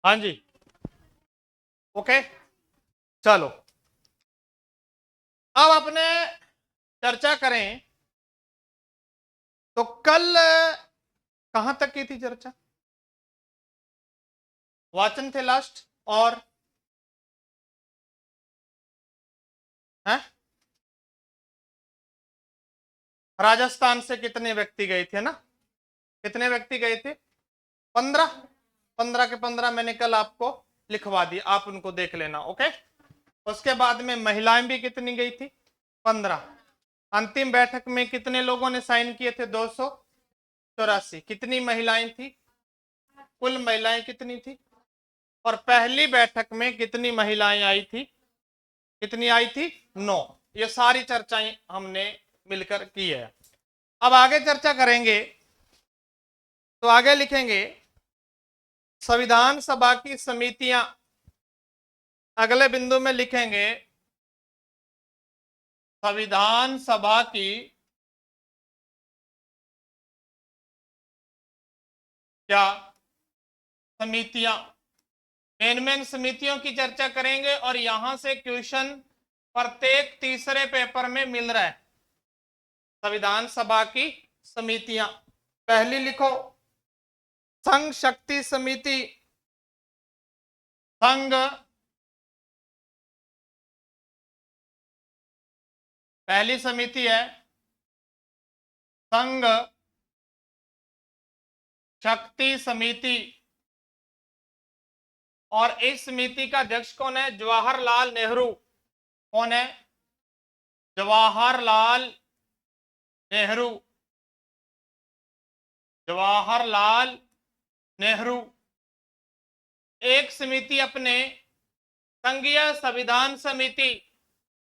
हाँ जी, ओके। चलो, अब अपने चर्चा करें तो कल कहां तक की थी चर्चा? वाचन थे लास्ट, और है राजस्थान से कितने व्यक्ति गए थे ना? कितने व्यक्ति गए थे? 15। 15 के 15 मैंने कल आपको लिखवा दी, आप उनको देख लेना। ओके। उसके बाद में महिलाएं भी कितनी गई थी? 15। अंतिम बैठक में कितने लोगों ने साइन किए थे? 284। कितनी महिलाएं थी? कुल महिलाएं कितनी थी? और पहली बैठक में कितनी महिलाएं आई थी? कितनी आई थी? 9। ये सारी चर्चाएं हमने मिलकर की है। अब आगे चर्चा करेंगे तो आगे लिखेंगे संविधान सभा की समितियां। अगले बिंदु में लिखेंगे संविधान सभा की क्या समितियां। मेन समितियों की चर्चा करेंगे और यहां से क्वेश्चन प्रत्येक तीसरे पेपर में मिल रहा है। संविधान सभा की समितियां, पहली लिखो संघ शक्ति समिति। संघ, पहली समिति है संघ शक्ति समिति। और इस समिति का अध्यक्ष कौन है? जवाहरलाल नेहरू। कौन है? जवाहरलाल नेहरू। जवाहरलाल नेहरू। एक समिति अपने संघीय संविधान समिति।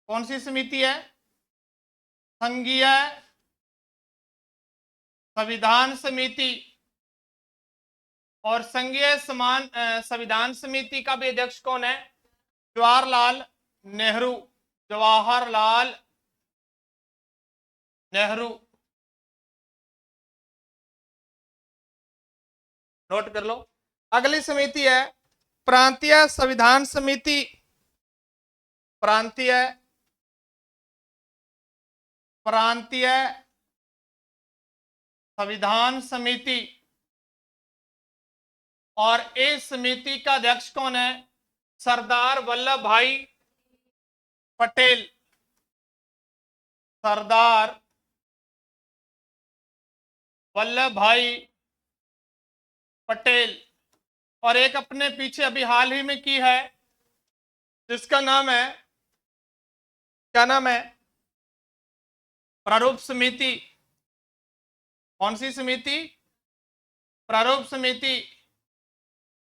कौन सी समिति है? संघीय संविधान समिति। और संघीय समान संविधान समिति का भी अध्यक्ष कौन है? जवाहरलाल नेहरू। जवाहरलाल नेहरू, नोट कर लो। अगली समिति है प्रांतीय संविधान समिति। प्रांतीय प्रांतीय संविधान समिति। और इस समिति का अध्यक्ष कौन है? सरदार वल्लभ भाई पटेल। सरदार वल्लभ भाई पटेल। और एक अपने पीछे अभी हाल ही में की है जिसका नाम है, क्या नाम है? प्रारूप समिति। कौन सी समिति? प्रारूप समिति।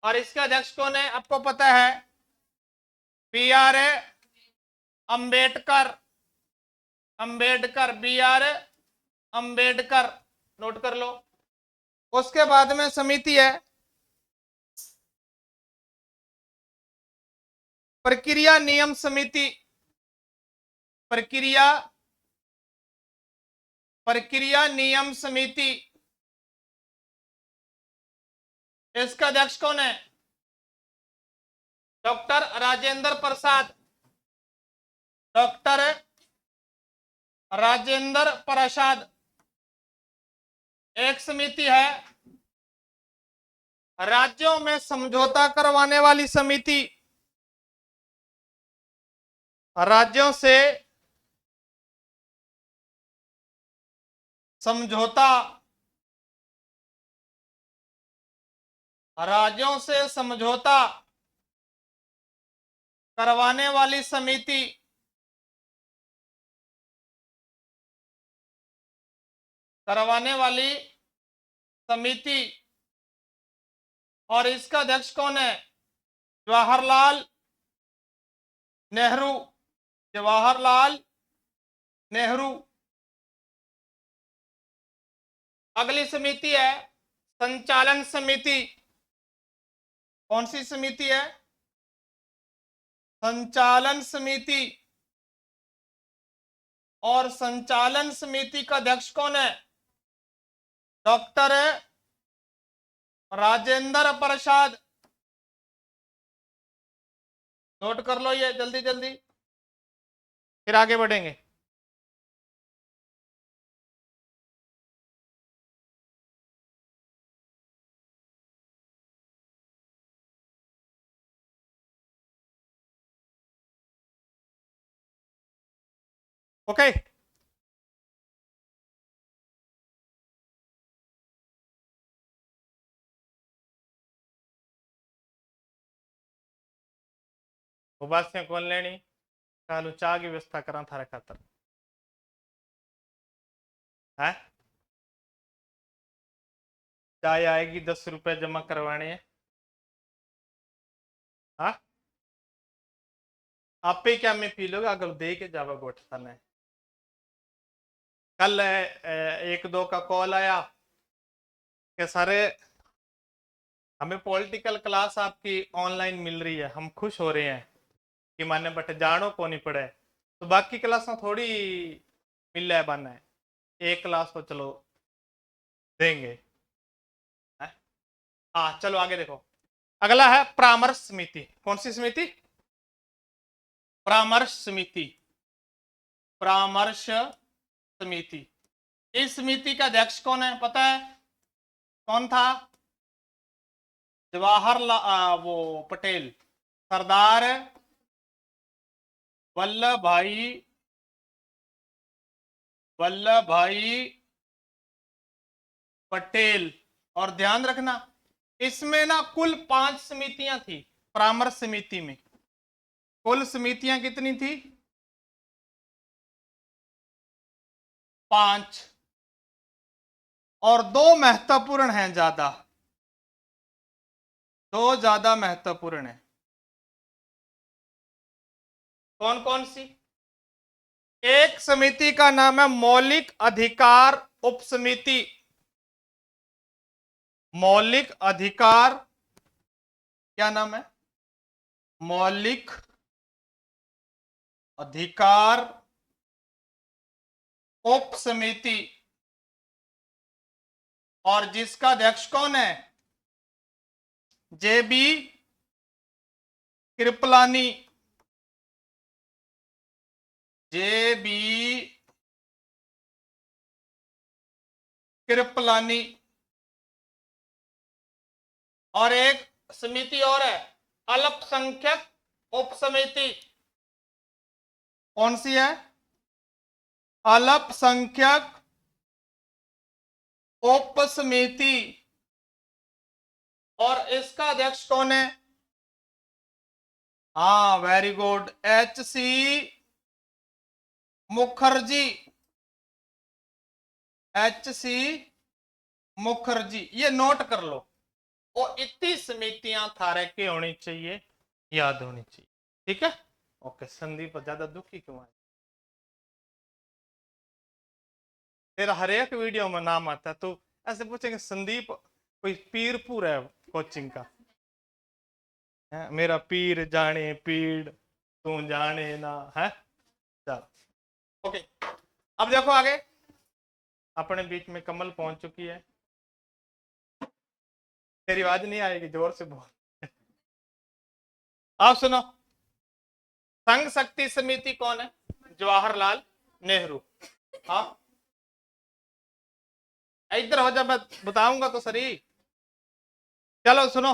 और इसका अध्यक्ष कौन है? आपको पता है, B R Ambedkar. Ambedkar, B R Ambedkar, note कर लो। उसके बाद में समिति है प्रक्रिया नियम समिति। प्रक्रिया प्रक्रिया नियम समिति। इसका अध्यक्ष कौन है? डॉक्टर राजेंद्र प्रसाद। डॉक्टर राजेंद्र प्रसाद। एक समिति है राज्यों में समझौता करवाने वाली समिति। राज्यों से समझौता, राज्यों से समझौता करवाने वाली समिति। करवाने वाली समिति। और इसका अध्यक्ष कौन है? जवाहरलाल नेहरू। जवाहरलाल नेहरू। अगली समिति है संचालन समिति। कौन सी समिति है? संचालन समिति। और संचालन समिति का अध्यक्ष कौन है? डॉक्टर राजेंद्र प्रसाद। नोट कर लो ये जल्दी जल्दी, फिर आगे बढ़ेंगे। ओके, उबासियां कौन लेनी, चालू चाह की व्यवस्था करा थारे खातर है। चाय आएगी, 10 रुपए जमा करवाने हैं। हाँ, आप पे क्या मैं पी लोगे, अगर दे के जावा गोठ थाने। कल एक दो का कॉल आया कि सारे हमें पॉलिटिकल क्लास आपकी ऑनलाइन मिल रही है, हम खुश हो रहे हैं कि माने बट जानो को नहीं पड़े, तो बाकी क्लास में थोड़ी मिल रहा है बना है, एक क्लास तो चलो देंगे। हाँ चलो आगे देखो, अगला है परामर्श समिति। कौन सी समिति? परामर्श समिति। परामर्श समिति, इस समिति का अध्यक्ष कौन है पता है? कौन था? जवाहरलाल वो पटेल, सरदार वल्लभ भाई पटेल। और ध्यान रखना इसमें ना कुल 5 समितियां थी। परामर्श समिति में कुल समितियां कितनी थी? 5, और 2 महत्वपूर्ण हैं, ज्यादा 2 ज्यादा महत्वपूर्ण है। कौन कौन सी? एक समिति का नाम है मौलिक अधिकार उप समिति। मौलिक अधिकार, क्या नाम है? मौलिक अधिकार उप समिति, और जिसका अध्यक्ष कौन है? JB कृपलानी। JB कृपलानी। और एक समिति और है, अल्पसंख्यक उप समिति। कौन सी है? अल्पसंख्यक उप समिति, और इसका अध्यक्ष कौन है? हाँ very good, HC Mukherjee. HC Mukherjee, ये नोट कर लो। और इतनी समितियां थारे के होनी चाहिए, याद होनी चाहिए, ठीक है? ओके, संदीप ज्यादा दुखी क्यों है? तेरा हर एक वीडियो में नाम आता है, तो ऐसे पूछेंगे संदीप कोई पीरपुर है कोचिंग का है? मेरा पीर जाने पीड़, तू जाने ना है। चल ओके, अब देखो आगे, अपने बीच में कमल पहुंच चुकी है। तेरी आवाज नहीं आएगी, जोर से बोल। आप सुनो, संघ शक्ति समिति कौन है? जवाहरलाल नेहरू। हाँ इधर हो जा, मैं बताऊंगा तो सही। चलो सुनो,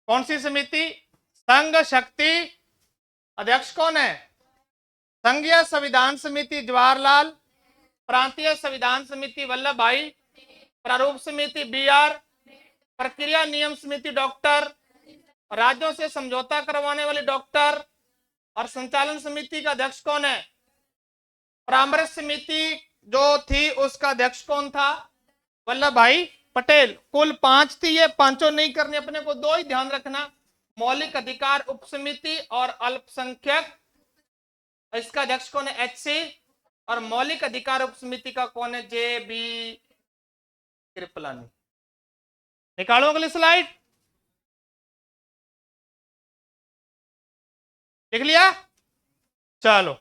कौन सी समिति? संघ शक्ति, अध्यक्ष कौन है? संघीय संविधान समिति जवाहरलाल, प्रांतीय संविधान समिति वल्लभ भाई, प्रारूप समिति BR, प्रक्रिया नियम समिति डॉक्टर, राज्यों से समझौता करवाने वाली डॉक्टर, और संचालन समिति का अध्यक्ष कौन है? परामर्श समिति जो थी उसका अध्यक्ष कौन था? वल्लभ भाई पटेल। कुल 5 थी, ये पांचों नहीं करनी, अपने को 2 ही ध्यान रखना, मौलिक अधिकार उप समिति और अल्पसंख्यक, इसका अध्यक्ष कौन है? HC, और मौलिक अधिकार उप समिति का कौन है? JB कृपलानी। निकालो अगली स्लाइड, लिख लिया? चलो,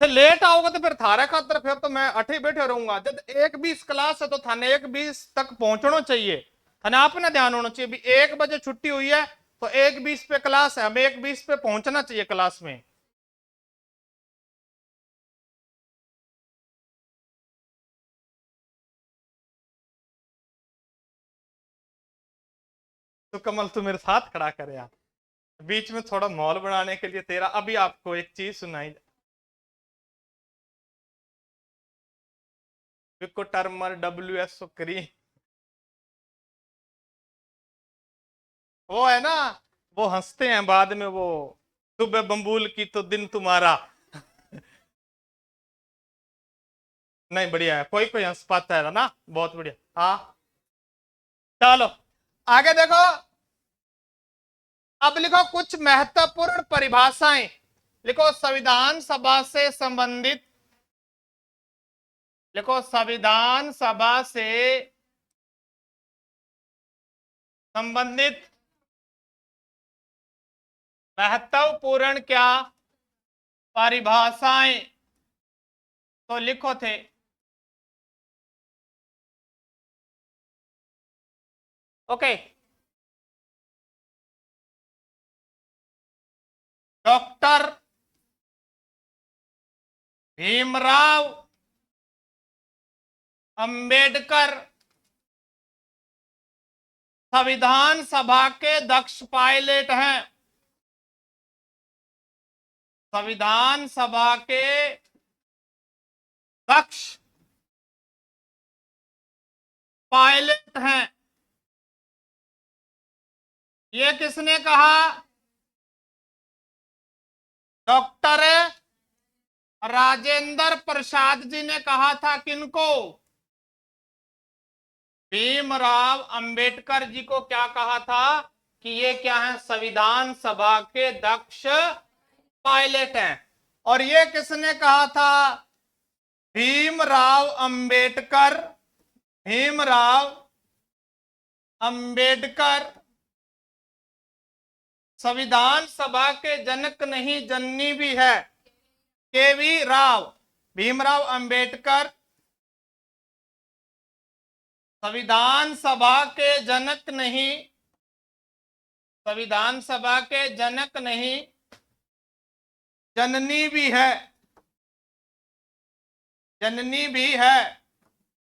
फिर लेट आओगे तो फिर थारे खातर फिर तो मैं अठे बैठे रहूंगा। जब 1:20 क्लास है तो थाने 1:20 तक पहुंचना चाहिए, थाने आपने ध्यान होना चाहिए। भी 1 बजे छुट्टी हुई है, तो 1:20 पे क्लास है, हमें 1:20 पे पहुंचना चाहिए क्लास में। तो कमल तू मेरे साथ खड़ा कर यार, बीच में थोड़ा माहौल बनाने के लिए तेरा। अभी आपको एक चीज सुनाई, विको टर्मर WSO क्रीम, वो है ना, वो हंसते हैं बाद में, वो सुबह बम्बूल की तो दिन तुम्हारा। नहीं बढ़िया है, कोई कोई हंस पाता है ना, बहुत बढ़िया। हाँ चलो आगे देखो। अब लिखो कुछ महत्वपूर्ण परिभाषाएं, लिखो संविधान सभा से संबंधित, लिखो संविधान सभा से संबंधित महत्वपूर्ण क्या परिभाषाएं, तो लिखो थे। ओके, डॉक्टर भीमराव अंबेडकर संविधान सभा के दक्ष पायलट हैं, संविधान सभा के दक्ष पायलट हैं। ये किसने कहा? डॉक्टर राजेंद्र प्रसाद जी ने कहा था। किनको? भीमराव अंबेडकर जी को क्या कहा था कि ये क्या है, संविधान सभा के दक्ष पायलट हैं। और ये किसने कहा था? भीमराव अंबेडकर, भीमराव अंबेडकर संविधान सभा के जनक नहीं जननी भी है। केवी राव, भीमराव अंबेडकर संविधान सभा के जनक नहीं, संविधान सभा के जनक नहीं जननी भी है, जननी भी है।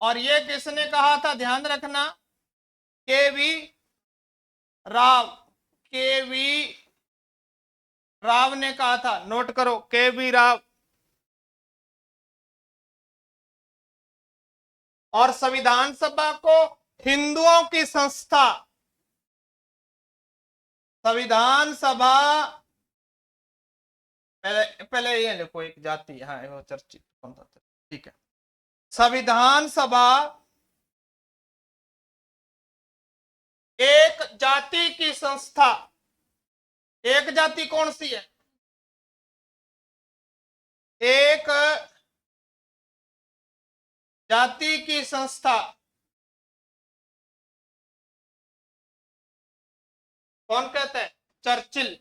और ये किसने कहा था, ध्यान रखना, केवी राव, केवी राव ने कहा था। नोट करो, केवी राव। और संविधान सभा को हिंदुओं की संस्था, संविधान सभा, पहले पहले ये लिखो, एक जाति, हाँ वो चर्चित, ठीक है। संविधान सभा एक जाति की संस्था, एक जाति कौन सी है? एक जाति की संस्था। कौन कहता है? Churchill,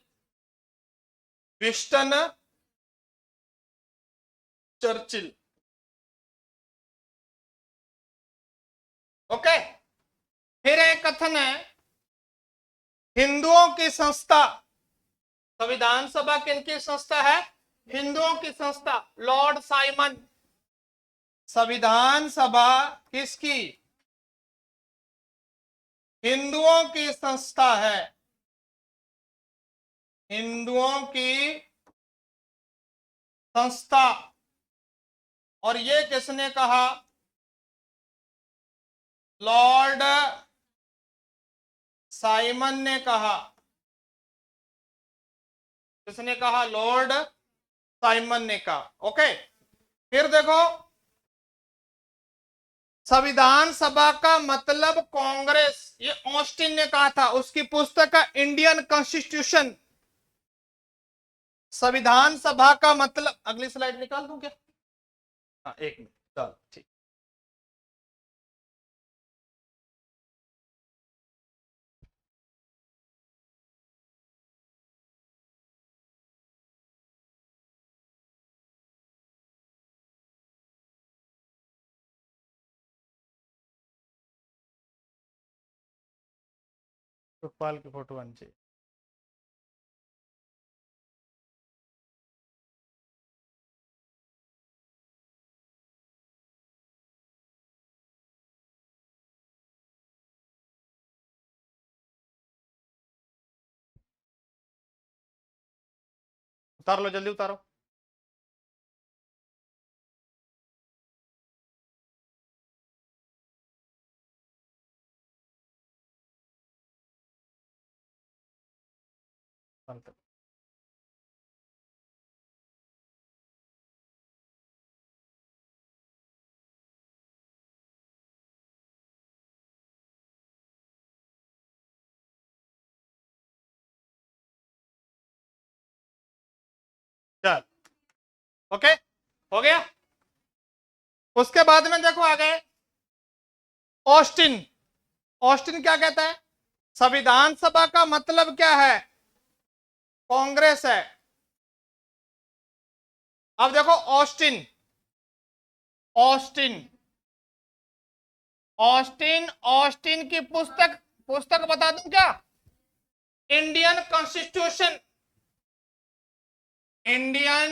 Winston Churchill. ओके, फिर एक कथन है, हिंदुओं की संस्था। संविधान सभा किनकी संस्था है? हिंदुओं की संस्था। Lord Simon. संविधान सभा किसकी? हिंदुओं की संस्था है, हिंदुओं की संस्था। और ये किसने कहा? लॉर्ड साइमन ने कहा। किसने कहा? लॉर्ड साइमन ने कहा। ओके, फिर देखो, संविधान सभा का मतलब कांग्रेस, ये ऑस्टिन ने कहा था, उसकी पुस्तक है इंडियन कॉन्स्टिट्यूशन। संविधान सभा का मतलब, अगली स्लाइड निकाल दूं क्या? हाँ एक मिनट, चलो ठीक। सुखपाल की फोटो आनी चाहिए। उतार लो, जल्दी उतारो। चल, ओके, हो गया। उसके बाद में देखो आ गए ऑस्टिन। ऑस्टिन क्या कहता है? संविधान सभा का मतलब क्या है? कांग्रेस है। अब देखो ऑस्टिन, ऑस्टिन, ऑस्टिन, ऑस्टिन की पुस्तक, पुस्तक बता दूं क्या? Indian constitution, Indian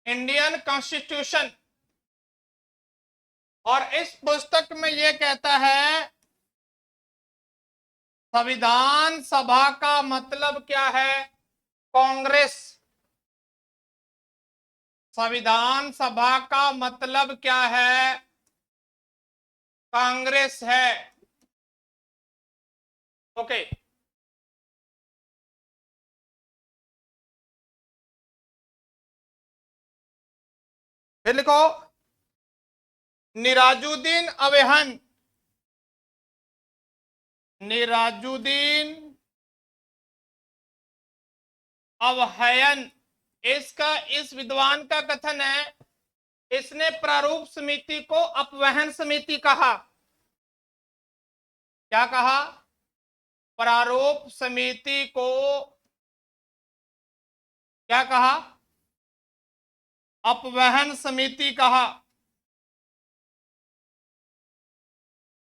Indian constitution. और इस पुस्तक में यह कहता है संविधान सभा का मतलब क्या है? कांग्रेस। संविधान सभा का मतलब क्या है? कांग्रेस है। ओके। फिर लिखो निराजुद्दीन अवहन, निराजुद्दीन अवहयन, इसका, इस विद्वान का कथन है इसने प्रारूप समिति को अपवहन समिति कहा। क्या कहा? प्रारूप समिति को क्या कहा? अपवहन समिति कहा।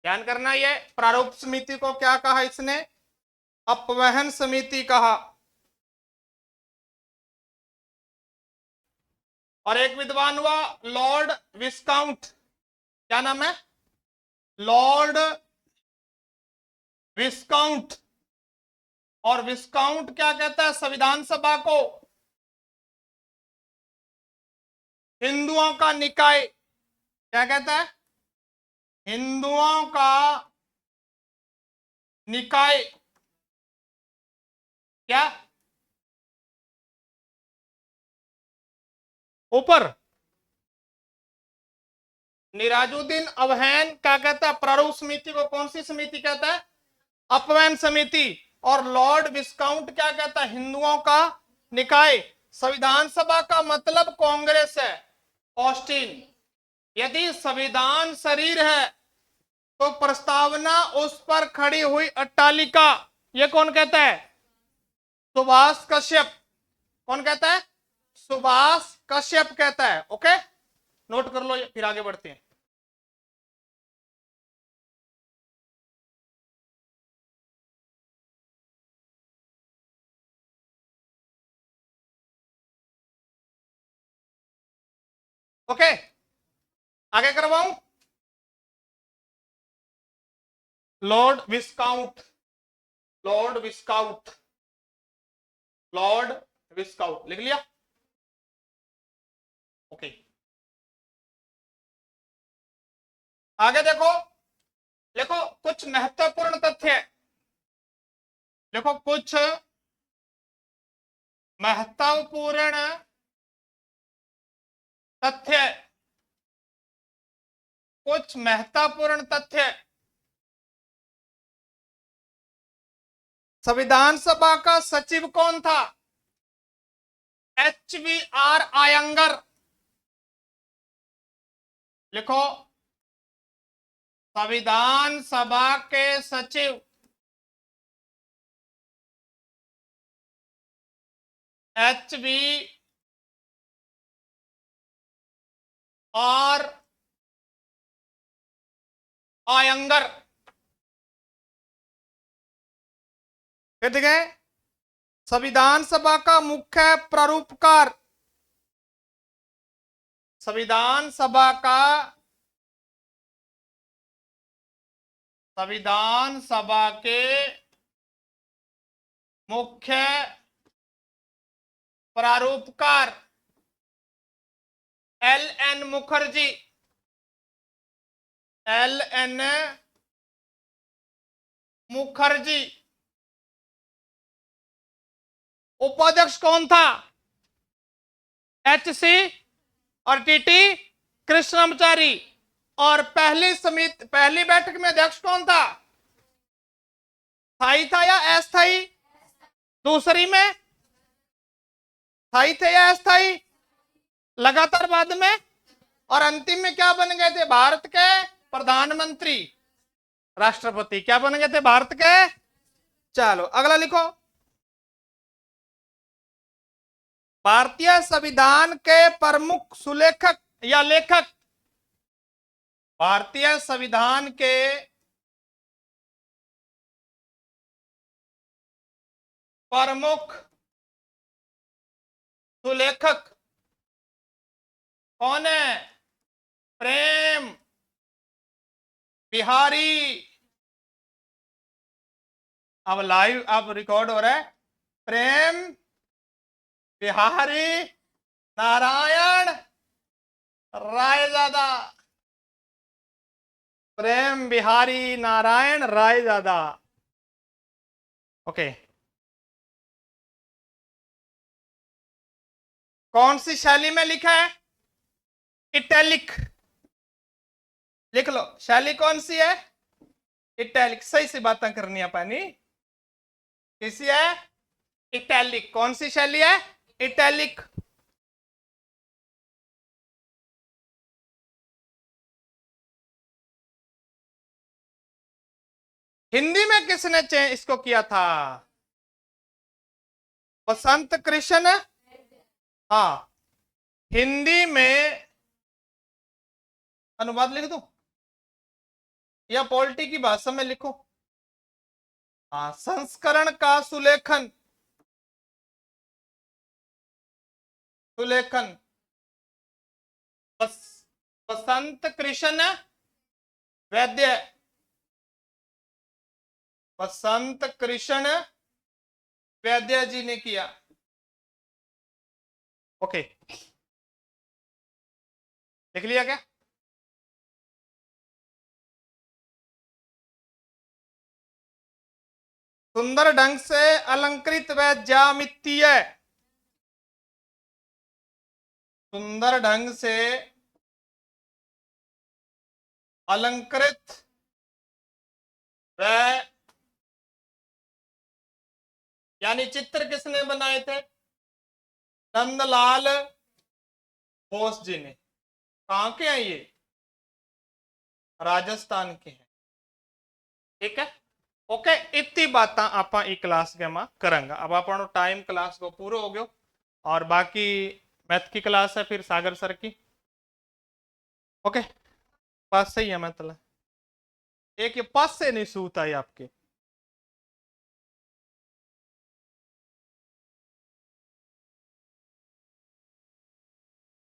ध्यान करना, ये प्रारूप समिति को क्या कहा इसने? अपवहन समिति कहा। और एक विद्वान हुआ लॉर्ड विस्काउंट। क्या नाम है? लॉर्ड विस्काउंट। और विस्काउंट क्या कहता है? संविधान सभा को हिंदुओं का निकाय, क्या कहता है? हिंदुओं का निकाय। क्या? ऊपर। निराजुद्दीन अवहैन क्या कहता है? प्रारूप समिति को कौन सी समिति कहता है? अपवहन समिति। और लॉर्ड विस्काउंट क्या कहता है? हिंदुओं का निकाय। संविधान सभा का मतलब कांग्रेस है। ऑस्टिन, यदि संविधान शरीर है तो प्रस्तावना उस पर खड़ी हुई अट्टालिका, ये कौन कहता है? सुभाष कश्यप। कौन कहता है? सुभाष कश्यप कहता है। ओके, नोट कर लो, फिर आगे बढ़ते हैं। ओके, आगे करवाऊं? लॉर्ड विस्काउंट, लॉर्ड विस्काउंट, लॉर्ड विस्काउंट लिख लिया? ओके, आगे देखो, देखो कुछ महत्वपूर्ण तथ्य, देखो कुछ महत्वपूर्ण तथ्य, कुछ महत्वपूर्ण तथ्य। संविधान सभा का सचिव कौन था? HVR आयंगर। लिखो, संविधान सभा के सचिव HVR आयंगर। ठीक है। संविधान सभा का मुख्य प्रारूपकार, संविधान सभा का संविधान सभा के मुख्य प्रारूपकार LN मुखर्जी। LN मुखर्जी। उपाध्यक्ष कौन था? HC और TT कृष्णमाचारी। और पहली बैठक में अध्यक्ष कौन था? स्थायी था या अस्थायी? दूसरी में स्थायी थे या अस्थायी? लगातार बाद में। और अंतिम में क्या बन गए थे? भारत के प्रधानमंत्री, राष्ट्रपति। क्या बन गए थे? भारत के। चलो अगला लिखो। भारतीय संविधान के प्रमुख सुलेखक या लेखक। भारतीय संविधान के प्रमुख सुलेखक कौन है? प्रेम बिहारी। अब लाइव अब रिकॉर्ड हो रहा है। प्रेम बिहारी नारायण रायजादा। प्रेम बिहारी नारायण रायजादा। ओके। कौन सी शैली में लिखा है? इटैलिक। लिख लो, शैली कौन सी है? इटैलिक। सही से बातें करनी है पानी। किसी है? इटैलिक। कौन सी शैली है? इटैलिक। हिंदी में किसने इसको किया था? बसंत कृष्ण। हाँ, हिंदी में अनुवाद लिख दूं या पॉलिटी की भाषा में लिखो? हाँ, संस्करण का सुलेखन। सुलेखन बसंत कृष्ण वैद्य। बसंत कृष्ण वैद्य जी ने किया। ओके, लिख लिया क्या? सुंदर ढंग से अलंकृत व ज्यामितीय। सुंदर ढंग से अलंकृत व, यानी चित्र किसने बनाए थे? नंदलाल बोस जी ने। कहां के हैं ये? राजस्थान के हैं। ठीक है, ओके। इतनी बात आप क्लास के में करेंगे। अब अपन टाइम क्लास को पूरा हो गयो और बाकी मैथ की क्लास है फिर सागर सर की। ओके, पास से ही है मतलब एक ये पास से नहीं सूत आई आपके।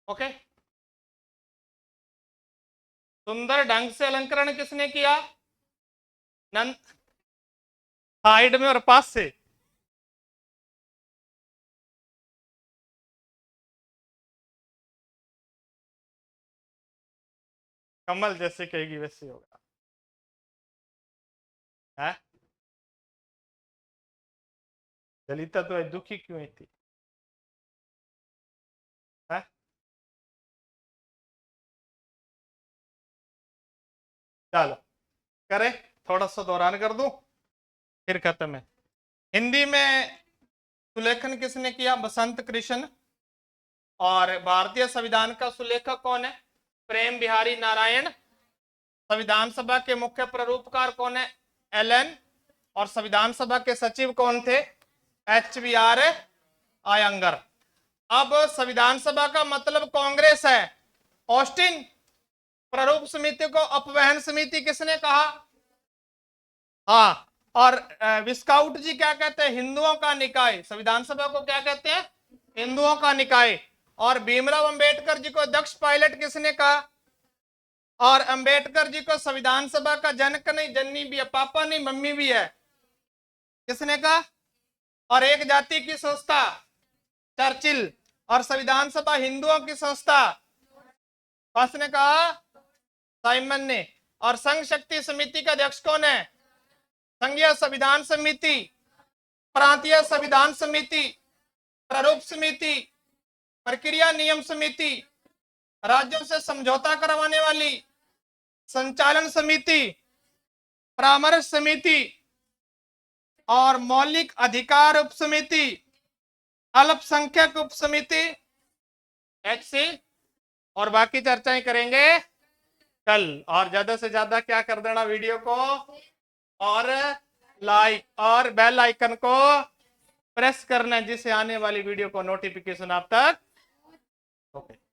ओके, सुंदर ढंग से अलंकरण किसने किया? नंद। साइड में और पास से। कमल जैसे कहेगी वैसे होगा है? ललिता तो दुखी क्यों थी है? चलो करे, थोड़ा सा दौरान कर दूं फिर खत्म है। हिंदी में सुलेखन किसने किया? बसंत कृष्ण। और भारतीय संविधान का सुलेखक कौन है? प्रेम बिहारी नारायण। संविधान सभा के मुख्य प्रारूपकार कौन है? LN। और संविधान सभा के सचिव कौन थे? HVR आयंगर। अब संविधान सभा का मतलब कांग्रेस है। ऑस्टिन। प्रारूप समिति को अपवहन समिति किसने कहा? हाँ। और विस्काउट जी क्या कहते हैं? हिंदुओं का निकाय। संविधान सभा को क्या कहते हैं? हिंदुओं का निकाय। और भीमराव अंबेडकर जी को अध्यक्ष पायलट किसने कहा? और अंबेडकर जी को संविधान सभा का जनक नहीं, जननी भी है, पापा नहीं मम्मी भी है। किसने कहा? और एक जाति की संस्था चर्चिल, और संविधान सभा हिंदुओं की संस्था किसने कहा? साइमन ने। और संघ शक्ति समिति का अध्यक्ष कौन है? संघीय संविधान समिति, प्रांतीय संविधान समिति, प्रारूप समिति, प्रक्रिया नियम समिति, राज्यों से समझौता करवाने वाली संचालन समिति, परामर्श समिति और मौलिक अधिकार उप समिति, अल्पसंख्यक उप समिति HC। और बाकी चर्चाएं करेंगे कल। और ज्यादा से ज्यादा क्या कर देना वीडियो को, और लाइक और बेल आइकन को प्रेस करना, जिससे आने वाली वीडियो को नोटिफिकेशन आप तक। ओके।